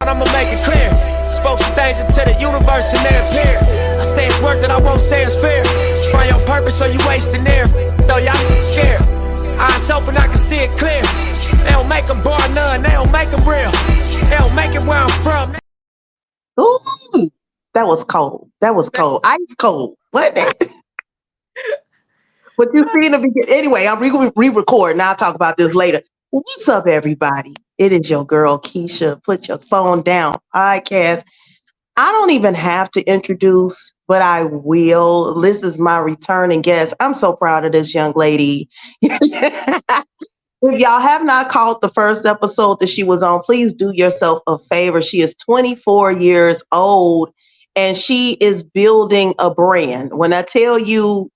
I'ma make it clear. Spoke some things into the universe and they appear. I say it's worth it, I won't say it's fair. Find your purpose or you wasting there. Though y'all scared. Eyes open, I can see it clear. They don't make them bar none, they don't make them real. They don't make it where I'm from. Ooh, that was cold. That was cold. Ice cold. What? But you see in the beginning. Anyway, I'm re-record. Now I'll talk about this later. What's up, everybody? It is your girl, Keisha. Put your phone down. Podcast. I don't even have to introduce, but I will. This is my returning guest. I'm so proud of this young lady. If y'all have not caught the first episode that she was on, please do yourself a favor. She is 24 years old and she is building a brand. When I tell you,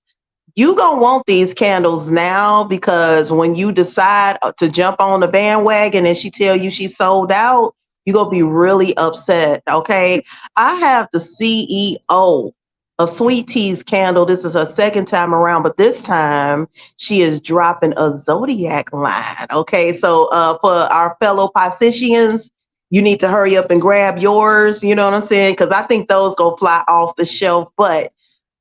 you gonna want these candles now, because when you decide to jump on the bandwagon and she tell you she's sold out, you're gonna be really upset. Okay. I have the CEO of Sweet Tea's Candle. This is her second time around, but this time she is dropping a Zodiac line. Okay. So for our fellow Pisceans, you need to hurry up and grab yours. You know what I'm saying? Because I think those go fly off the shelf. But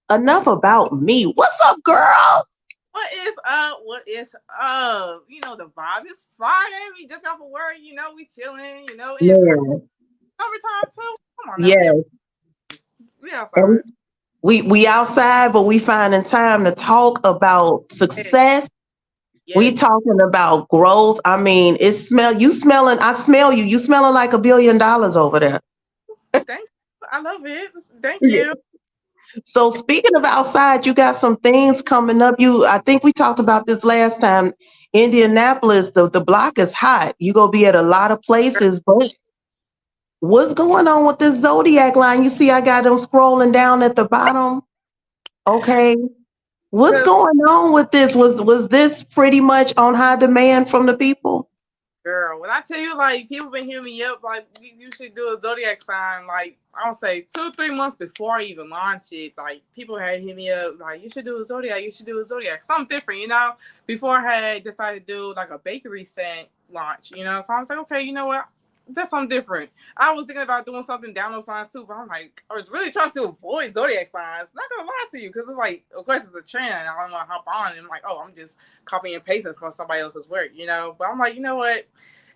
enough about me. What's up, girl? What is up? What is up? You know, the vibe is Friday. We just got for work. You know, we chilling. You know, it's summertime too. Come on now. Yeah. We outside. We outside, but we finding time to talk about success. Yeah. We talking about growth. I mean, I smell you. You smelling like $1 billion over there. Thank you. I love it. Thank you. So speaking of outside, you got some things coming up. I think we talked about this last time. Indianapolis, the block is hot. You gonna be at a lot of places, but what's going on with this Zodiac line? You see, I got them scrolling down at the bottom. Okay. What's going on with this? Was this pretty much on high demand from the people? Girl, when I tell you, like, people been hitting me up, like, you should do a Zodiac sign, like, I don't say 2-3 months before I even launch it. Like, people had hit me up, like, you should do a Zodiac, something different, you know, before I had decided to do, like, a bakery scent launch, you know, so I was like, okay, you know what, that's something different. I was thinking about doing something down those lines too, but I'm like, I was really trying to avoid Zodiac signs. Not gonna lie to you, because it's like, of course, it's a trend. I don't want to hop on and I'm like, oh, I'm just copying and pasting from somebody else's work, you know. But I'm like, you know what?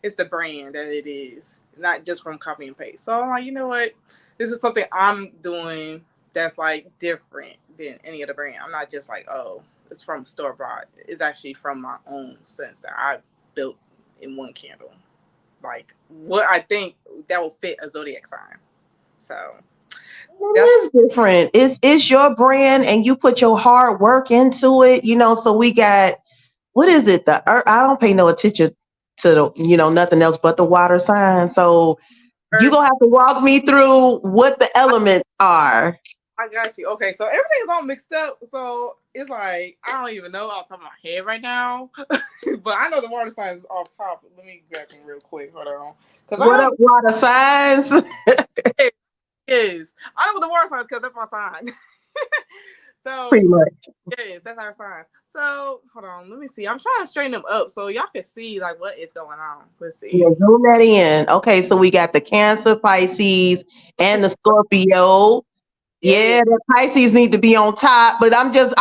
It's the brand that it is, not just from copy and paste. So I'm like, you know what? This is something I'm doing that's like different than any other brand. I'm not just like, oh, it's from store bought. It's actually from my own sense that I built in one candle. Like what I think that will fit a Zodiac sign. So it is different. It's your brand and you put your hard work into it, you know. So we got, what is it? I don't pay no attention to the, you know, nothing else but the water sign. So you're gonna have to walk me through what the elements are. I got you. Okay, so everything's all mixed up. So it's like, I don't even know off the top of my head right now. But I know the water signs is off top. Let me grab them real quick. Hold on. What up, water signs? Yes. I know what the water signs because that's my sign. So pretty much. Yes, that's our signs. So hold on, let me see. I'm trying to straighten them up so y'all can see like what is going on. Let's see. Yeah, zoom that in. Okay, so we got the Cancer, Pisces, and the Scorpio. Yeah, the Pisces need to be on top, but I'm just,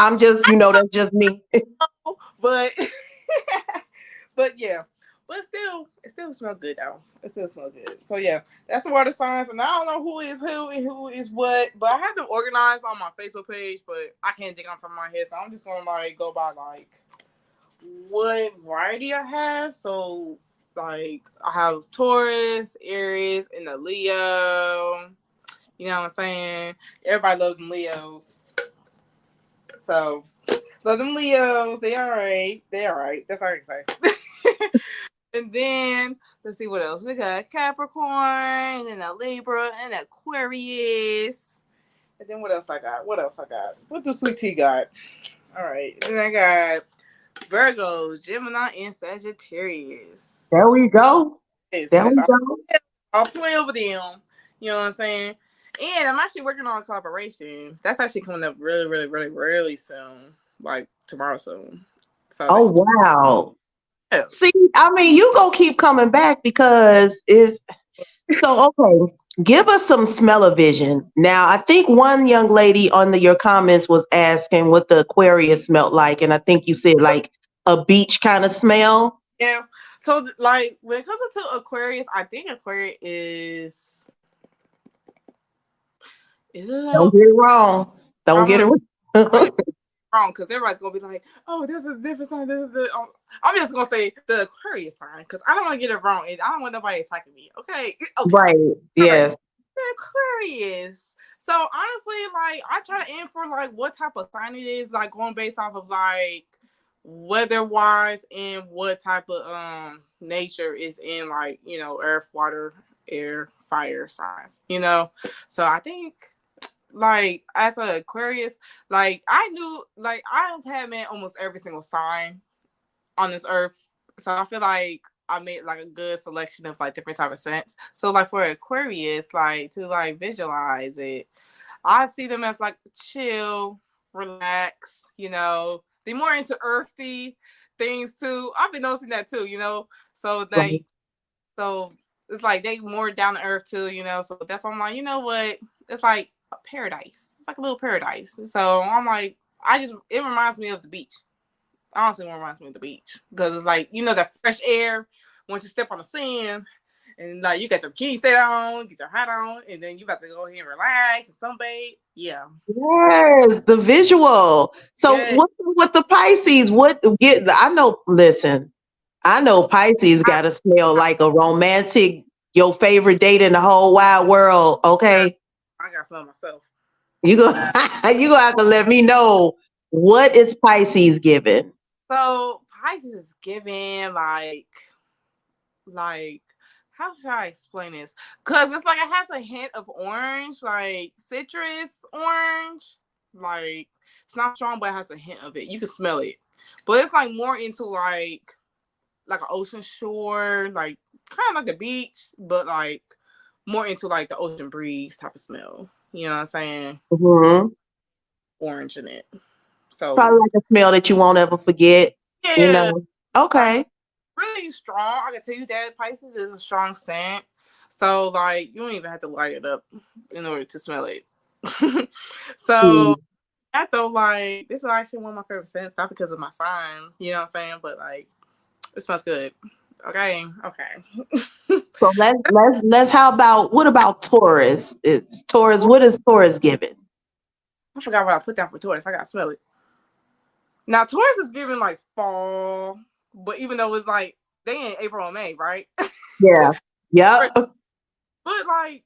you know, that's just me. But but yeah. But it still smells good though. It still smells good. So yeah, that's the water signs. And I don't know who is who and who is what, but I have them organized on my Facebook page, but I can't think on top of my head. So I'm just gonna like go by like what variety I have. So like I have Taurus, Aries, and the Leo. You know what I'm saying? Everybody loves them Leos. So love them Leos. They all right. That's all I can say. And then let's see what else we got: Capricorn, and a Libra, and Aquarius. And then what else I got? What does Sweet Tea got? All right. And then I got Virgo, Gemini, and Sagittarius. There we go. All 12 of them. You know what I'm saying? And I'm actually working on a collaboration. That's actually coming up really, really, really, really soon. Like tomorrow soon. So oh wow. Yeah. See, I mean, you gonna keep coming back because So, okay, give us some smell-o-vision. Now, I think one young lady on your comments was asking what the Aquarius smelled like, and I think you said like a beach kind of smell. Yeah. So like when it comes to Aquarius, I think Aquarius is it Don't get it wrong. Don't I'm get gonna it I'm gonna wrong. wrong because everybody's gonna be like, oh, there's a different sign. I'm just gonna say the Aquarius sign because I don't want to get it wrong and I don't want nobody attacking me. Okay. Okay. Right. All right. Yes. The Aquarius. So honestly, like I try to aim for like what type of sign it is, like going based off of like weather wise and what type of nature is in like, earth, water, air, fire signs, So I think like as an Aquarius, like I knew like I've had met almost every single sign on this earth. So I feel like I made like a good selection of like different type of scents. So like for Aquarius, like to like visualize it, I see them as like chill, relax, They're more into earthy things too. I've been noticing that too. So Right. so it's like they more down to earth too, So that's why I'm like, you know what? It's like a paradise. It's like a little paradise. So I'm like, it reminds me of the beach. Honestly, it reminds me of the beach because it's like that fresh air once you step on the sand, and like you got your bikini set on, get your hat on, and then you about to go ahead and relax and sunbathe. Yeah, Yes, the visual. So yeah. what with the Pisces? What get I know, listen, I know Pisces I, gotta smell like a romantic, your favorite date in the whole wide world. yeah, Okay. I got some myself. You go you gonna have to let me know what is Pisces giving. So Pisces is giving like how should I explain this? Cause it's like it has a hint of orange, like citrus orange. Like it's not strong, but it has a hint of it. You can smell it. But it's like more into like an ocean shore, like kind of like the beach, but like more into like the ocean breeze type of smell. You know what I'm saying? Hmm. Orange in it. So Probably like a smell that you won't ever forget, you yeah, know. like Okay. really strong. I can tell you that Pisces is a strong scent. So like you don't even have to light it up in order to smell it. So Mm. I thought like this is actually one of my favorite scents, not because of my sign, you know what I'm saying, but like it smells good. Okay, okay. So let's how about what about Taurus? It's Taurus. What is Taurus giving? I forgot what I put down for Taurus. I gotta smell it. Now Taurus is giving like fall, but even though it's like they in April and May, right? Yeah. but Yep. like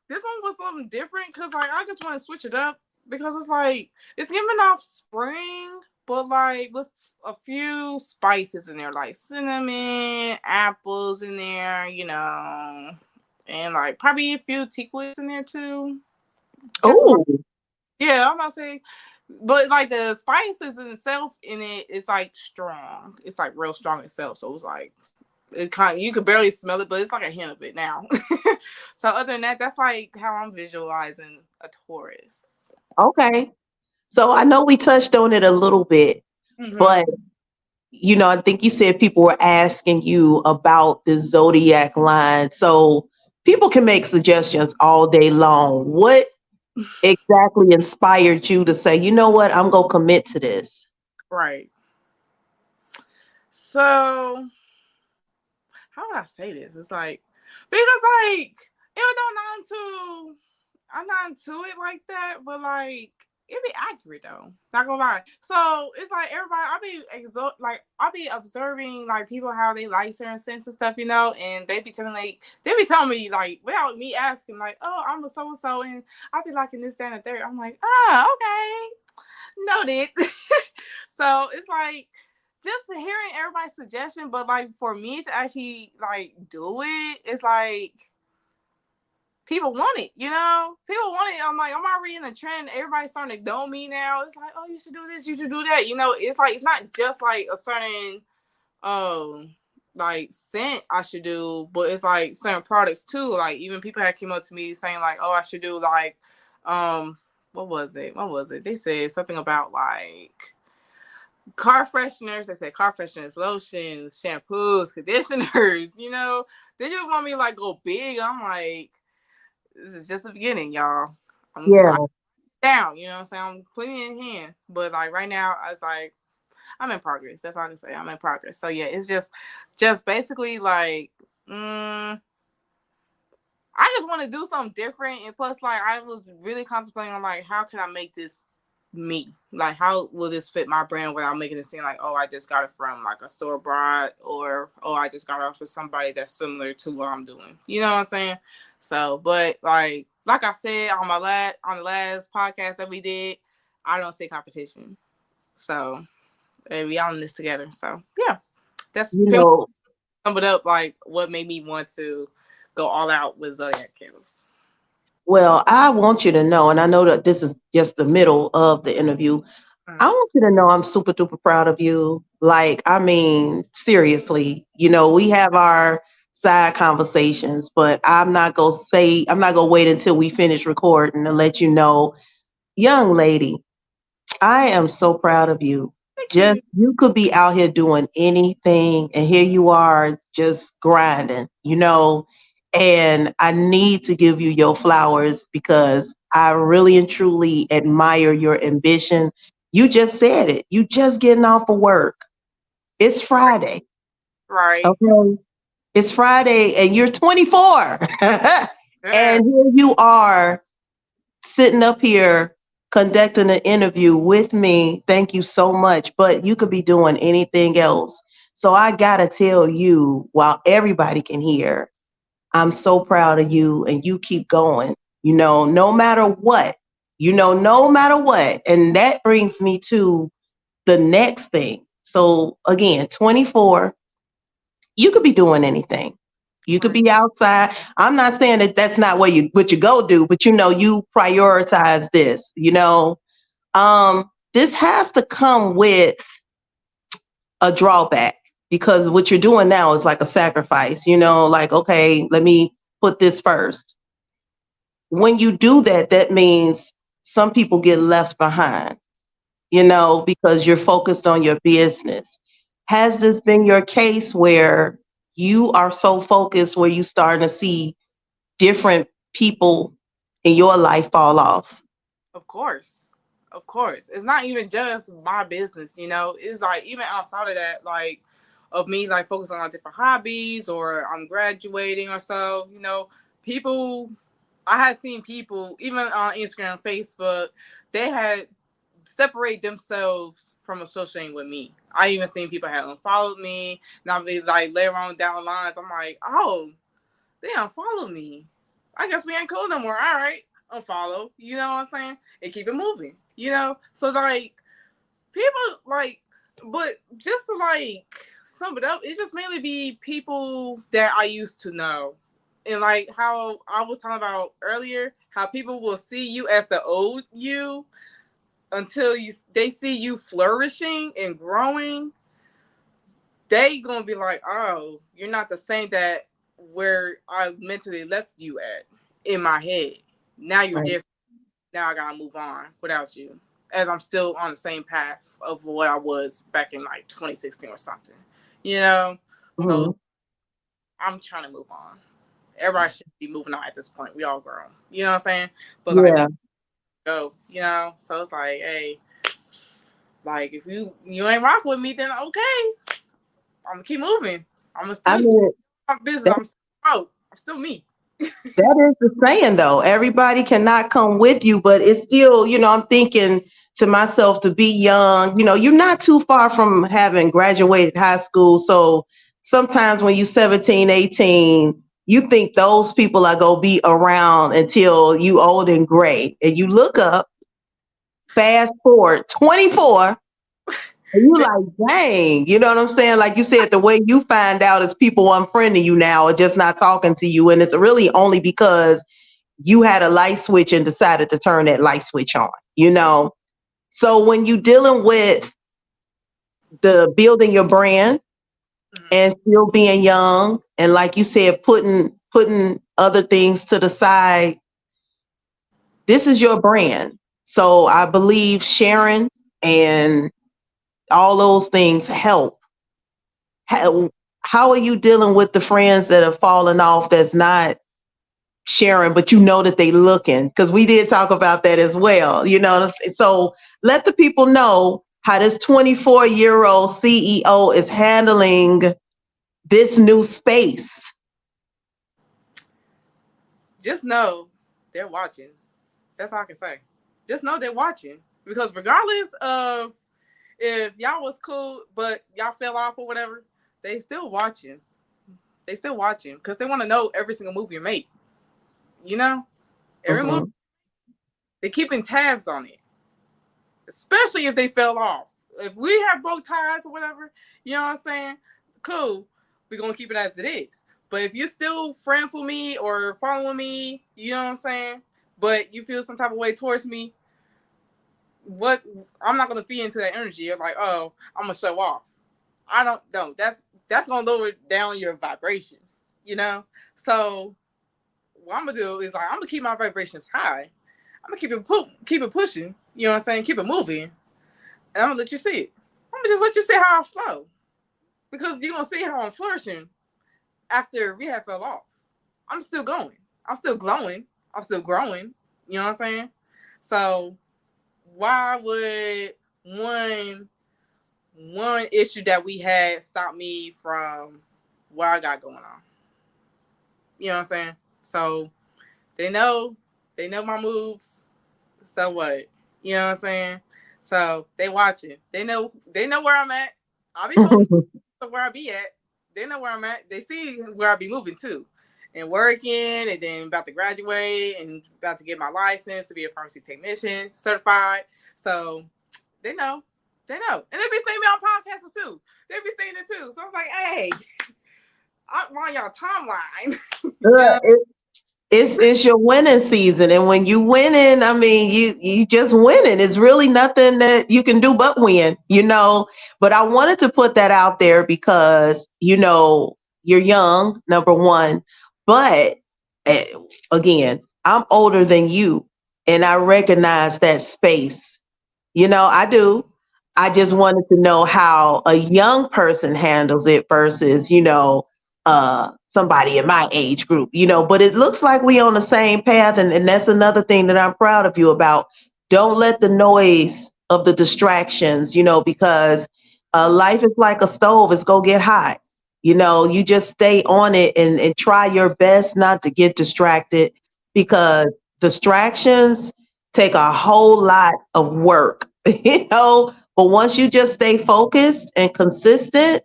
this one was something different because like I just want to switch it up because it's like it's giving off spring, but like with a few spices in there, like cinnamon, apples in there, and like probably a few teaquils in there too. Just like Oh, yeah, I'm about to say, but like the spices in itself in it is like strong. It's like real strong itself. So it's like it kind of, you could barely smell it, but it's like a hint of it now. So other than that, that's like how I'm visualizing a Taurus. okay. So I know we touched on it a little bit, Mm-hmm. but I think you said people were asking you about the zodiac line. So people can make suggestions all day long. What exactly inspired you to say, you know what, I'm gonna commit to this? Right. So how would I say this? It's like because like even though I'm not into it like that, but like it be accurate though. Not gonna lie. So it's like everybody I'll be observing like people how they like certain scents and stuff, and they be telling me like without me asking, like, oh, I'm a so and so and I'll be liking this, that, and the third. I'm like, okay. Noted. So it's like just hearing everybody's suggestion, but like for me to actually like do it, it's like people want it, People want it. I'm like, I'm already in the trend. Everybody's starting to know me now. It's like, oh, you should do this, you should do that. It's like it's not just like a certain like scent I should do, but it's like certain products too. Like even people had came up to me saying like, oh, I should do like what was it? What was it? They said something about like car fresheners. They said car fresheners, lotions, shampoos, conditioners, They just want me to like go big. I'm like, this is just the beginning, y'all. Yeah. I'm down, you know what I'm saying? I'm putting it in hand. But like right now, it's like I'm in progress. That's all I can say. I'm in progress. So yeah, it's just basically like, I just want to do something different. And plus, like, I was really contemplating on like, how can I make this me? Like, how will this fit my brand without making it seem like, oh, I just got it from like a store brand, or oh, I just got it off of somebody that's similar to what I'm doing. You know what I'm saying? So, but like I said on the last podcast that we did, I don't see competition. So, and we all in this together. So, yeah, that's You pretty much know, summed it up. Like, what made me want to go all out with Zodiac candles. well, I want you to know, and I know that this is just the middle of the interview. I want you to know I'm super duper proud of you. Like, I mean, seriously, we have our side conversations, but I'm not gonna wait until we finish recording to let you know, young lady, I am so proud of you. Thank Just you. you could be out here doing anything, and here you are just grinding. And I need to give you your flowers because I really and truly admire your ambition. You just said it. You just getting off of work. It's Friday. Right. Okay. It's Friday and you're 24. Yeah. And here you are sitting up here conducting an interview with me. Thank you so much. But you could be doing anything else. So I got to tell you, while everybody can hear, I'm so proud of you and you keep going, no matter what, no matter what. And that brings me to the next thing. So again, 24, you could be doing anything. You could Right. be outside. I'm not saying that that's not what you go do, but you prioritize this. This has to come with a drawback because what you're doing now is like a sacrifice, like, okay, let me put this first. When you do that, that means some people get left behind, because you're focused on your business. Has this been your case where you are so focused where you starting to see different people in your life fall off? Of course. Of course. It's not even just my business, It's like even outside of that, like of me like focusing on different hobbies or I'm graduating or so, people I had seen people even on Instagram, Facebook, they had separate themselves from associating with me. I even seen people had unfollowed me. Now they like later on down the lines, I'm like, oh, they unfollow me. I guess we ain't cool no more. All right, unfollow. You know what I'm saying? And keep it moving. So like people like, but just to like sum it up, it just mainly be people that I used to know, and like how I was talking about earlier, how people will see you as the old you until they see you flourishing and growing. They gonna be like, oh, you're not the same that where I mentally left you at in my head. Now you're Right. different. Now I gotta move on without you. As I'm still on the same path of what I was back in like 2016 or something. You know? Mhm. So I'm trying to move on. Everybody should be moving on at this point. We all grown. You know what I'm saying? But like Yeah. go, So it's like, hey, like if you ain't rock with me, then okay. I'm gonna keep moving. I'm gonna I still mean, my business. that, I'm still broke. I'm still me. that is the saying, though. Everybody cannot come with you, but it's still, I'm thinking to myself to be young, you're not too far from having graduated high school. So sometimes when you're 17, 18, you think those people are going to be around until you old and gray. And you look up, fast forward 24, and you like, dang, you know what I'm saying? Like you said, the way you find out is people unfriending you now or just not talking to you. And it's really only because you had a light switch and decided to turn that light switch on. So when you dealing with the building your brand Mhm. and still being young, and like you said, putting other things to the side, this is your brand. So I believe sharing and all those things help. how are you dealing with the friends that have fallen off that's not sharing, but you know that they looking? Because we did talk about that as well. So let the people know how this 24-year-old CEO is handling this new space. Just know they're watching. That's all I can say. Just know they're watching. Because regardless of if y'all was cool, but y'all fell off or whatever, they still watching. They still watching because they want to know every single move you make. You know? Every Mm-hmm. move. They're keeping tabs on it. Especially if they fell off. If we have broke ties or whatever, you know what I'm saying? Cool. We're going to keep it as it is. But if you're still friends with me or following me, you know what I'm saying? But you feel some type of way towards me, what I'm not gonna feed into that energy. You're like, oh, I'm gonna show off. I don't know. That's gonna lower down your vibration, you know? So what I'm gonna do is like I'm gonna keep my vibrations high. I'm gonna keep it pushing, you know what I'm saying? Keep it moving. And I'm gonna let you see it. I'm gonna just let you see how I flow. Because you're gonna see how I'm flourishing after we have fell off. I'm still going. I'm still glowing. I'm still growing. You know what I'm saying? So why would one issue that we had stop me from what I got going on? You know what I'm saying? So they know my moves. So what? You know what I'm saying? So they watching. They know where I'm at. I'll be posting where I be at. They know where I'm at. They see where I be moving to. And working, and then about to graduate, and about to get my license to be a pharmacy technician, certified. So they know. They know. And they be seeing me on podcasts too. They be seeing it too. So I'm like, hey, I'm on y'all timeline. Yeah, Yeah. it's your winning season, and when you winning, I mean, you just winning. It's really nothing that you can do but win. But I wanted to put that out there because you're young, number one, but eh, again, I'm older than you, and I recognize that space. I do. I just wanted to know how a young person handles it versus, somebody in my age group. But it looks like we on the same path. And that's another thing that I'm proud of you about. Don't let the noise of the distractions, because life is like a stove. It's going to get hot. You just stay on it and try your best not to get distracted because distractions take a whole lot of work, but once you just stay focused and consistent,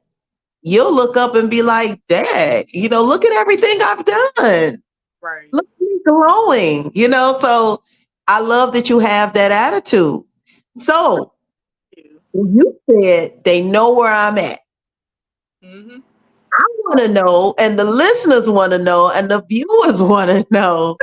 you'll look up and be like, Dad, look at everything I've done. Right. Look at me glowing. So I love that you have that attitude. So you said they know where I'm at. Mm-hmm. I want to know, and the listeners want to know, and the viewers want to know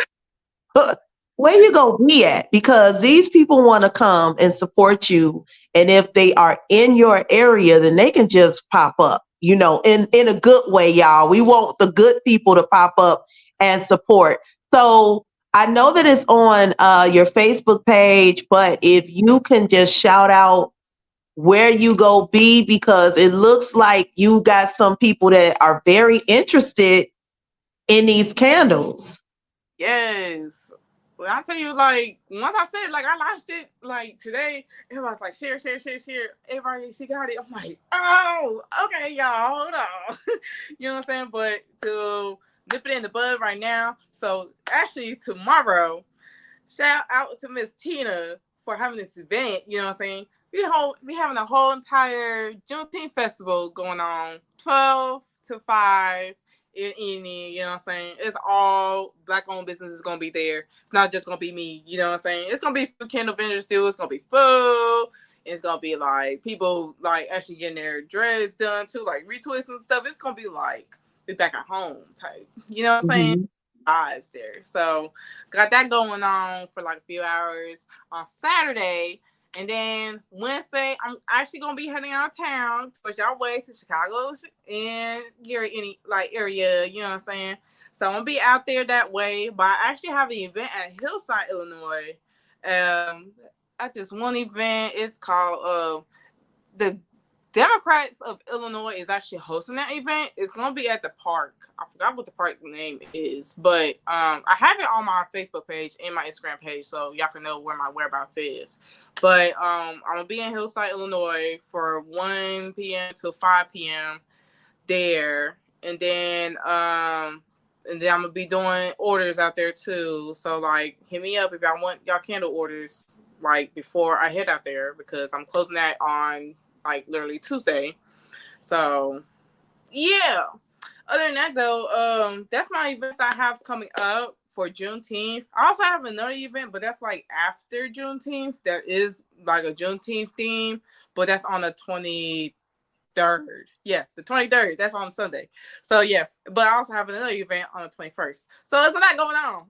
where you gonna be at, because these people want to come and support you, and if they are in your area then they can just pop up, in a good way. Y'all, we want the good people to pop up and support. So I know that it's on your Facebook page, but if you can just shout out where you go be, because it looks like you got some people that are very interested in these candles. Yes. Well, I tell you, like, once I said, like, I launched it, like, today, everybody's like, share, share, share, share. Everybody, she got it. I'm like, oh, okay, y'all, hold on. You know what I'm saying? But to nip it in the bud right now. So, actually, tomorrow, shout out to Miss Tina for having this event. You know what I'm saying? We having a whole entire Juneteenth festival going on, 12 to 5 in evening. You know what I'm saying? It's all Black-owned businesses going to be there. It's not just going to be me. You know what I'm saying? It's going to be food candle vendors too. It's going to be food. It's going to be like people like actually getting their dreads done too, like retwists and stuff. It's going to be like be back at home type. You know what I'm saying? Mhm. Vibes there. So got that going on for like a few hours on Saturday. And then Wednesday, I'm actually gonna be heading out of town towards y'all way to Chicago and your any like area, you know what I'm saying? So I'm gonna be out there that way. But I actually have an event at Hillside, Illinois. Um, at this one event, it's called the Democrats of Illinois is actually hosting that event. It's gonna be at the park. I forgot what the park name is, but I have it on my Facebook page and my Instagram page, so y'all can know where my whereabouts is. But I'm gonna be in Hillside, Illinois, for 1 p.m. to 5 p.m. there, and then I'm gonna be doing orders out there too. So like, hit me up if y'all want y'all candle orders like before I head out there, because I'm closing that on like literally Tuesday. So yeah. Other than that though, that's my events I have coming up for Juneteenth. I also have another event, but that's like after Juneteenth. That is like a Juneteenth theme, but that's on the 23rd. Yeah, the 23rd. That's on Sunday. So yeah, but I also have another event on the 21st. So it's a lot going on.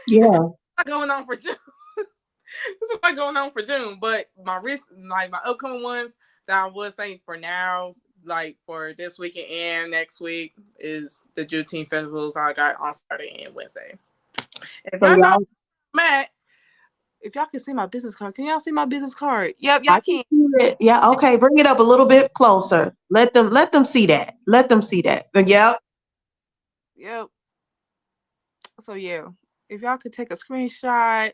Yeah. A lot going on for June. It's a lot going on for June. But my upcoming ones that I was saying for now, like for this weekend and next week, is the Juneteenth festivals I got on Saturday and Wednesday. If So I know, y'all, Matt, if y'all can see my business card, can y'all see my business card? Yep, I y'all can can. see it. Yeah. Okay. Bring it up a little bit closer. Let them see that. Let them see that. Yep. Yep. So yeah, if y'all could take a screenshot, that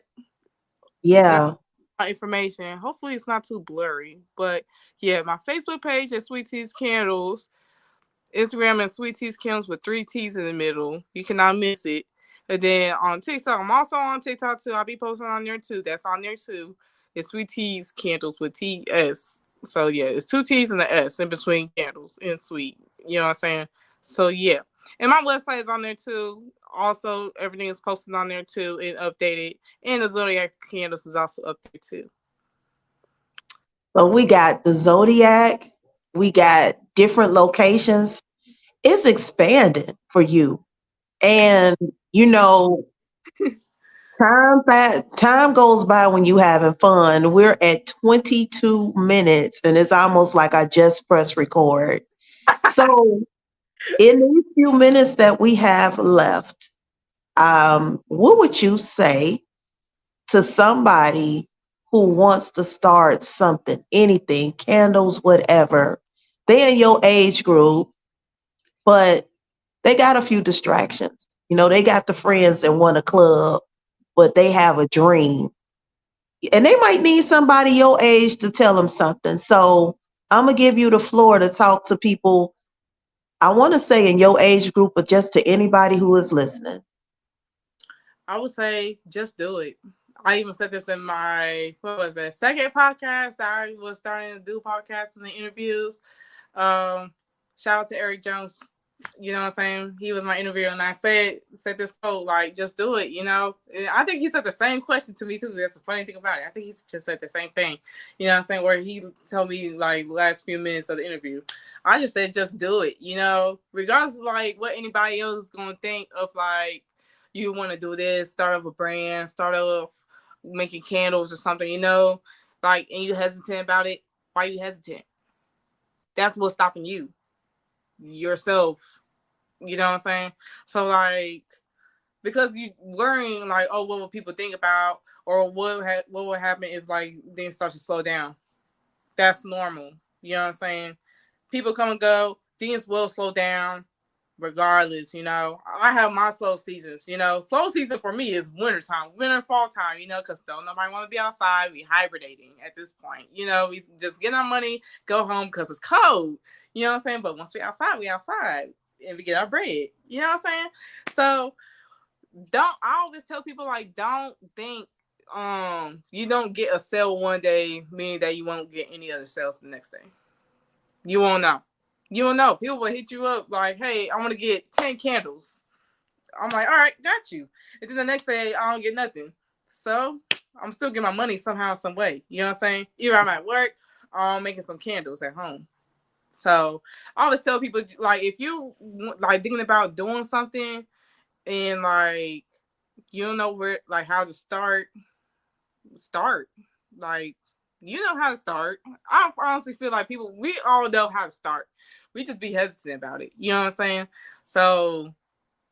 Yeah. my information. Hopefully it's not too blurry. But yeah, my Facebook page is Sweet Teas Candles. Instagram and Sweet Teas Candles with 3 T's in the middle. You cannot miss it. And then on TikTok, I'm also on TikTok too. I'll be posting on there too. That's on there too. It's Sweet Teas Candles with TS. So yeah, it's 2 T's and the S in between candles and sweet. You know what I'm saying? So yeah. And my website is on there too. Also, everything is posted on there too and updated. And the Zodiac Candles is also up there too. So we got the Zodiac. We got different locations. It's expanded for you. And you know, time goes by when you having fun. We're at 22 minutes and it's almost like I just pressed record. So in these few minutes that we have left, what would you say to somebody who wants to start something, anything, candles, whatever? They're in your age group, but they got a few distractions. You know, they got the friends that want a club, but they have a dream. And they might need somebody your age to tell them something. So I'm going to give you the floor to talk to people. I want to say in your age group, but just to anybody who is listening. I would say just do it. I even said this in my second podcast. I was starting to do podcasts and interviews. Shout out to Eric Jones. You know what I'm saying? He was my interviewer, and I said this quote, like, just do it. You know, and I think he said the same question to me too. That's the funny thing about it. I think he just said the same thing. You know what I'm saying? Where he told me like last few minutes of the interview, I just said just do it. You know, regardless of like what anybody else is gonna think of, like you want to do this, start off a brand, start off making candles or something. You know, like, and you hesitant about it. Why are you hesitant? That's what's stopping you yourself. You know what I'm saying? So like, because you worrying like, oh, what will people think about, or what will happen if like things start to slow down? That's normal. You know what I'm saying? People come and go. Things will slow down regardless. You know, I have my slow seasons. You know, slow season for me is wintertime, winter, fall time. You know, because don't nobody want to be outside. We hibernating at this point. You know, we just get our money, go home because it's cold. You know what I'm saying? But once we outside and we get our bread. You know what I'm saying? So I always tell people like, don't think you don't get a sale one day, meaning that you won't get any other sales the next day. You won't know. You don't know. People will hit you up like, hey, I want to get 10 candles. I'm like, all right, got you. And then the next day I don't get nothing. So I'm still getting my money somehow, some way. You know what I'm saying? Either I'm at work or I'm making some candles at home. So I always tell people, like, if you like thinking about doing something and like you don't know where, like, how to start. Like, you know how to start. I honestly feel like we all know how to start. We just be hesitant about it. You know what I'm saying? So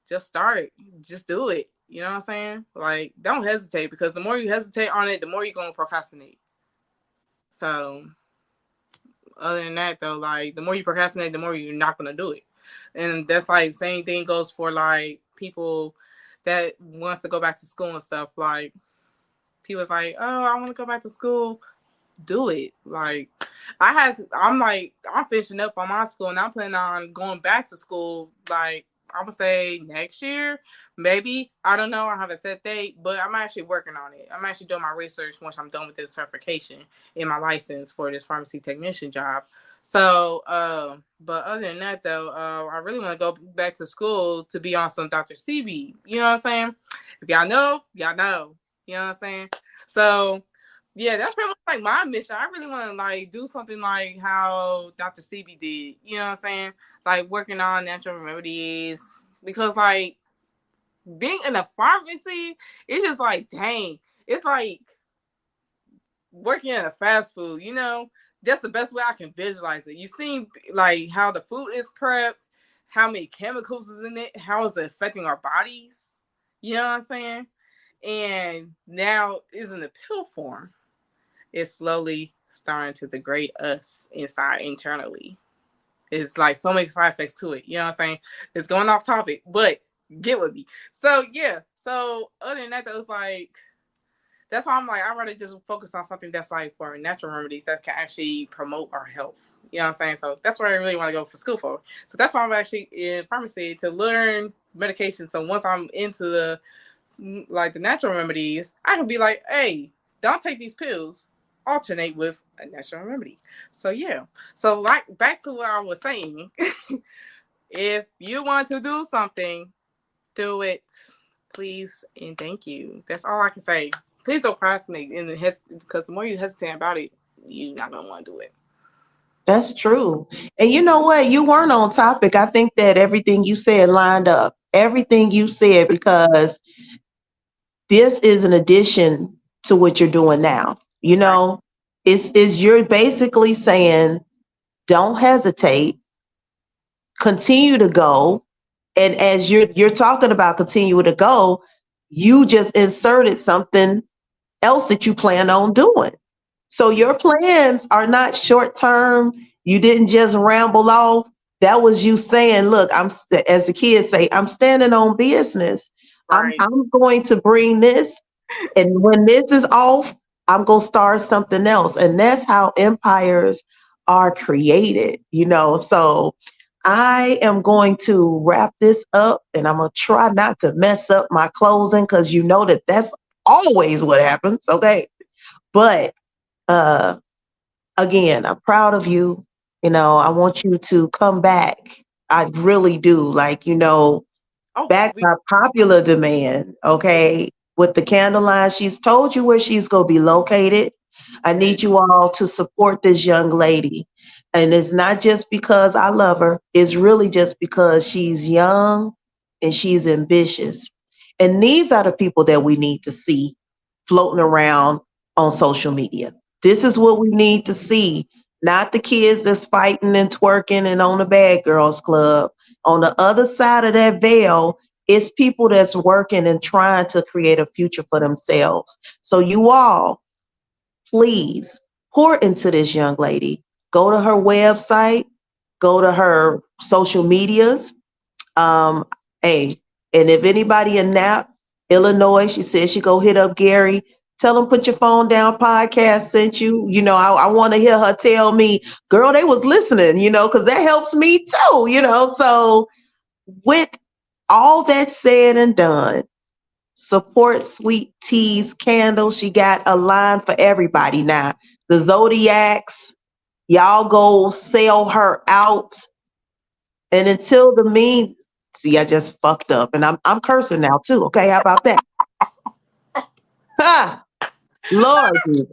just start. Just do it. You know what I'm saying? Like, don't hesitate, because the more you hesitate on it, the more you're going to procrastinate. So other than that, though, like the more you procrastinate, the more you're not gonna do it. And that's like same thing goes for like people that wants to go back to school and stuff. Like people's like, oh, I want to go back to school. Do it. Like I'm finishing up on my school and I'm planning on going back to school. Like I would say next year, maybe. I don't know. I have a set date, but I'm actually working on it. I'm actually doing my research once I'm done with this certification in my license for this pharmacy technician job. So, but other than that, though, I really want to go back to school to be on some Dr. CB. You know what I'm saying? If y'all know, y'all know. You know what I'm saying? So, yeah, that's pretty much like my mission. I really want to like do something like how Dr. CB did. You know what I'm saying? Like working on natural remedies because like being in a pharmacy, it's just like dang, it's like working in a fast food. You know, that's the best way I can visualize it. You see like how the food is prepped, how many chemicals is in it, how is it affecting our bodies. You know what I'm saying? And now is in the pill form. It's slowly starting to degrade us inside internally. It's like so many side effects to it. You know what I'm saying? It's going off topic, but get with me. So yeah. So other than that, it's like that's why I'm like I'd rather just focus on something that's like for natural remedies that can actually promote our health. You know what I'm saying? So that's what I really want to go for school for. So that's why I'm actually in pharmacy to learn medication. So once I'm into the like the natural remedies, I can be like, hey, don't take these pills. Alternate with a natural remedy. So yeah. So like back to what I was saying. If you want to do something, do it. Please and thank you. That's all I can say. Please don't procrastinate because the more you hesitate about it, you're not gonna want to do it. That's true. And you know what? You weren't on topic. I think that everything you said lined up. Everything you said, because this is an addition to what you're doing now. You Right. know, is you're basically saying, don't hesitate, continue to go. And as you're talking about continue to go, you just inserted something else that you plan on doing. So your plans are not short term. You didn't just ramble off. That was you saying, look, as the kids say, I'm standing on business. Right. I'm going to bring this. And when this is off, I'm going to start something else. And that's how empires are created, you know. So I am going to wrap this up and I'm going to try not to mess up my closing because you know that that's always what happens. Okay. But uh, again, I'm proud of you. You know, I want you to come back. I really do. Like, you know, Oh, back by popular demand, okay? With the candle line, she's told you where she's going to be located. I okay. need you all to support this young lady. And it's not just because I love her, it's really just because she's young and she's ambitious. And these are the people that we need to see floating around on social media. This is what we need to see, not the kids that's fighting and twerking and on the bad girls club. On the other side of that veil, it's people that's working and trying to create a future for themselves. So you all, please pour into this young lady. Go to her website, go to her social medias. Um, hey, and if anybody in Nap, Illinois, she said she go hit up Gary. Tell him put your phone down. Podcast sent you. You know, I want to hear her tell me, girl, they was listening. You know, because that helps me too. You know, so with all that said and done, support Sweet Tea's candles. She got a line for everybody now. The Zodiacs, y'all go sell her out. And until the mean, see, I just fucked up, and I'm cursing now too. Okay, how about that? Ha! Lord, Jesus.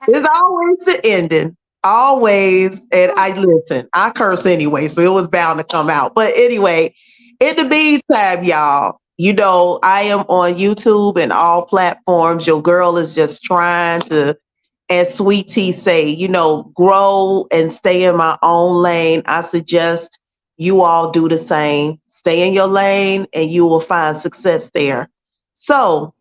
There's always the ending, always. And I listen. I curse anyway, so it was bound to come out. But anyway, in the meantime, y'all, you know I am on YouTube and all platforms. Your girl is just trying to, as Sweet Tea say, you know, grow and stay in my own lane. I suggest you all do the same. Stay in your lane and you will find success there. So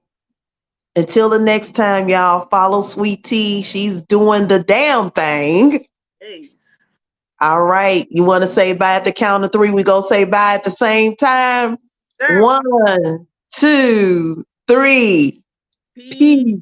until the next time, y'all, follow Sweet Tea. She's doing the damn thing. Yes. All right. You want to say bye at the count of 3? We go say bye at the same time. Sure. 1, 2, 3. Peace. Peace.